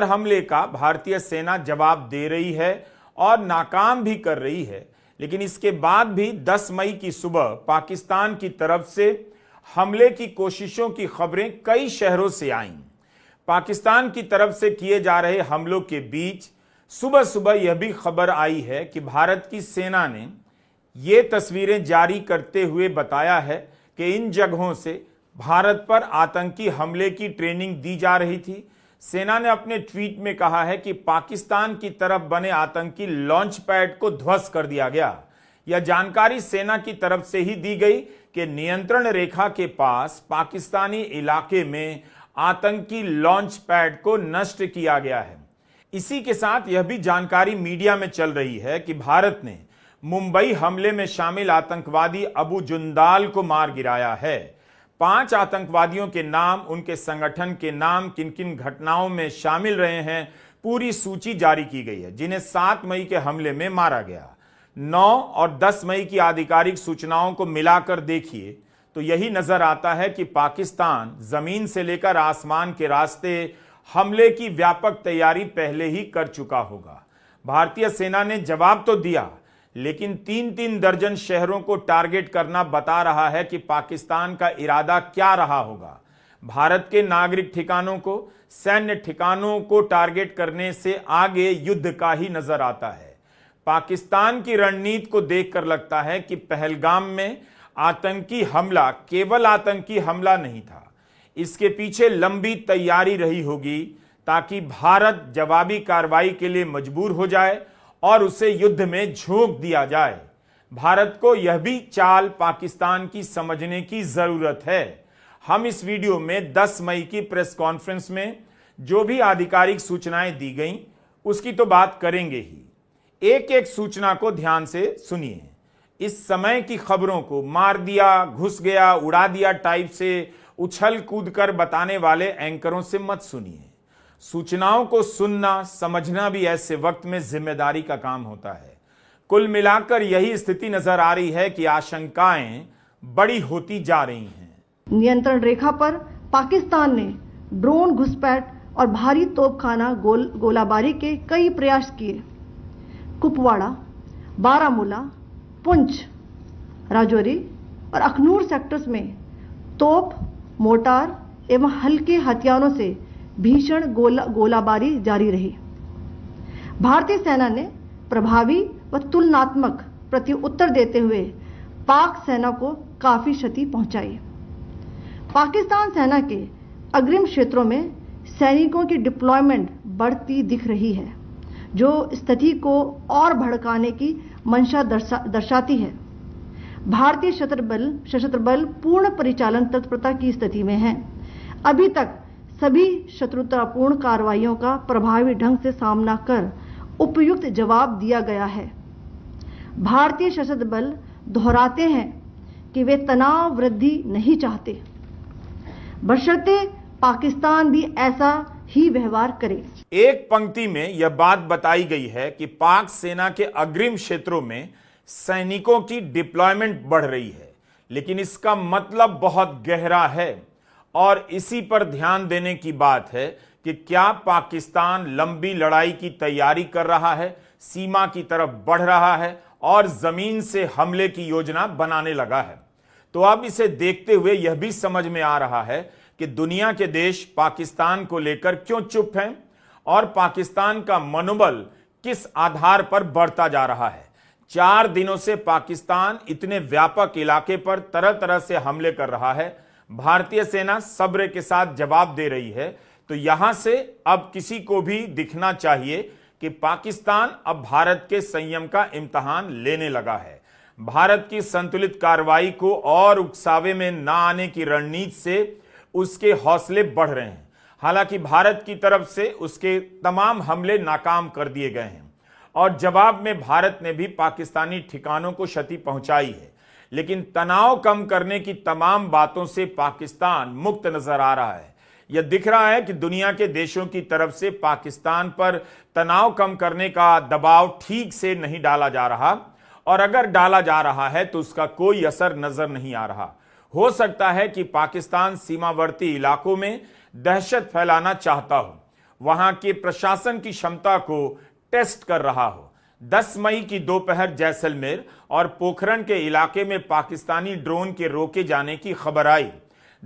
हमले का भारतीय सेना जवाब दे रही है और नाकाम भी कर रही है, लेकिन इसके बाद भी 10 मई की सुबह पाकिस्तान की तरफ से हमले की कोशिशों की खबरें कई शहरों से आईं। पाकिस्तान की तरफ से किए जा रहे हमलों के बीच सुबह सुबह यह भी खबर आई है कि भारत की सेना ने ये तस्वीरें जारी करते हुए बताया है कि इन जगहों से भारत पर आतंकी हमले की ट्रेनिंग दी जा रही थी। सेना ने अपने ट्वीट में कहा है कि पाकिस्तान की तरफ बने आतंकी लॉन्च पैड को ध्वस्त कर दिया गया। यह जानकारी सेना की तरफ से ही दी गई कि नियंत्रण रेखा के पास पाकिस्तानी इलाके में आतंकी लॉन्च पैड को नष्ट किया गया है। इसी के साथ यह भी जानकारी मीडिया में चल रही है कि भारत ने मुंबई हमले में शामिल आतंकवादी अबू जुंदाल को मार गिराया है। 5 आतंकवादियों के नाम, उनके संगठन के नाम, किन किन घटनाओं में शामिल रहे हैं, पूरी सूची जारी की गई है, जिन्हें 7 मई के हमले में मारा गया। 9 और 10 मई की आधिकारिक सूचनाओं को मिलाकर देखिए तो यही नजर आता है कि पाकिस्तान जमीन से लेकर आसमान के रास्ते हमले की व्यापक तैयारी पहले ही कर चुका होगा। भारतीय सेना ने जवाब तो दिया, लेकिन 3-3 दर्जन शहरों को टारगेट करना बता रहा है कि पाकिस्तान का इरादा क्या रहा होगा। भारत के नागरिक ठिकानों को, सैन्य ठिकानों को टारगेट करने से आगे युद्ध का ही नजर आता है। पाकिस्तान की रणनीति को देखकर लगता है कि पहलगाम में आतंकी हमला केवल आतंकी हमला नहीं था, इसके पीछे लंबी तैयारी रही होगी ताकि भारत जवाबी कार्रवाई के लिए मजबूर हो जाए और उसे युद्ध में झोंक दिया जाए। भारत को यह भी चाल पाकिस्तान की समझने की जरूरत है। हम इस वीडियो में 10 मई की प्रेस कॉन्फ्रेंस में जो भी आधिकारिक सूचनाएं दी गईं उसकी तो बात करेंगे ही। एक एक सूचना को ध्यान से सुनिए। इस समय की खबरों को मार दिया, घुस गया, उड़ा दिया टाइप से उछल कूद कर बताने वाले एंकरों से मत सुनिए। सूचनाओं को सुनना समझना भी ऐसे वक्त में जिम्मेदारी का काम होता है। कुल मिलाकर यही स्थिति नजर आ रही है कि आशंकाएं बड़ी होती जा रही हैं। नियंत्रण रेखा पर पाकिस्तान ने ड्रोन घुसपैठ और भारी तोपखाना गोलाबारी के कई प्रयास किए। कुपवाड़ा, बारामूला, पुंछ, राजौरी और अखनूर सेक्टर्स में तोप, मोर्टार एवं हल्के हथियारों से भीषण गोलाबारी जारी रही। भारतीय सेना ने प्रभावी व तुलनात्मक प्रत्युत्तर देते हुए पाक सेना को काफी क्षति पहुंचाई। पाकिस्तान सेना के अग्रिम क्षेत्रों में सैनिकों की डिप्लॉयमेंट बढ़ती दिख रही है, जो स्थिति को और भड़काने की मंशा दर्शाती है। भारतीय सशस्त्र बल पूर्ण परिचालन तत्परता की स्थिति में है। अभी तक सभी शत्रुतापूर्ण कार्रवाइयों का प्रभावी ढंग से सामना कर उपयुक्त जवाब दिया गया है। भारतीय सशस्त्र बल दोहराते हैं कि वे तनाव वृद्धि नहीं चाहते, बशर्ते पाकिस्तान भी ऐसा ही व्यवहार करे। एक पंक्ति में यह बात बताई गई है कि पाक सेना के अग्रिम क्षेत्रों में सैनिकों की डिप्लॉयमेंट बढ़ रही है, लेकिन इसका मतलब बहुत गहरा है और इसी पर ध्यान देने की बात है कि क्या पाकिस्तान लंबी लड़ाई की तैयारी कर रहा है, सीमा की तरफ बढ़ रहा है और जमीन से हमले की योजना बनाने लगा है। तो अब इसे देखते हुए यह भी समझ में आ रहा है कि दुनिया के देश पाकिस्तान को लेकर क्यों चुप हैं और पाकिस्तान का मनोबल किस आधार पर बढ़ता जा रहा है। 4 दिनों से पाकिस्तान इतने व्यापक इलाके पर तरह तरह से हमले कर रहा है। भारतीय सेना सब्र के साथ जवाब दे रही है। तो यहां से अब किसी को भी दिखना चाहिए कि पाकिस्तान अब भारत के संयम का इम्तिहान लेने लगा है। भारत की संतुलित कार्रवाई को और उकसावे में ना आने की रणनीति से उसके हौसले बढ़ रहे हैं। हालांकि भारत की तरफ से उसके तमाम हमले नाकाम कर दिए गए हैं और जवाब में भारत ने भी पाकिस्तानी ठिकानों को क्षति पहुंचाई है, लेकिन तनाव कम करने की तमाम बातों से पाकिस्तान मुक्त नजर आ रहा है। यह दिख रहा है कि दुनिया के देशों की तरफ से पाकिस्तान पर तनाव कम करने का दबाव ठीक से नहीं डाला जा रहा, और अगर डाला जा रहा है तो उसका कोई असर नजर नहीं आ रहा। हो सकता है कि पाकिस्तान सीमावर्ती इलाकों में दहशत फैलाना चाहता हो। वहां के प्रशासन की क्षमता को टेस्ट कर रहा हो। 10 मई की दोपहर जैसलमेर और पोखरण के इलाके में पाकिस्तानी ड्रोन के रोके जाने की खबर आई।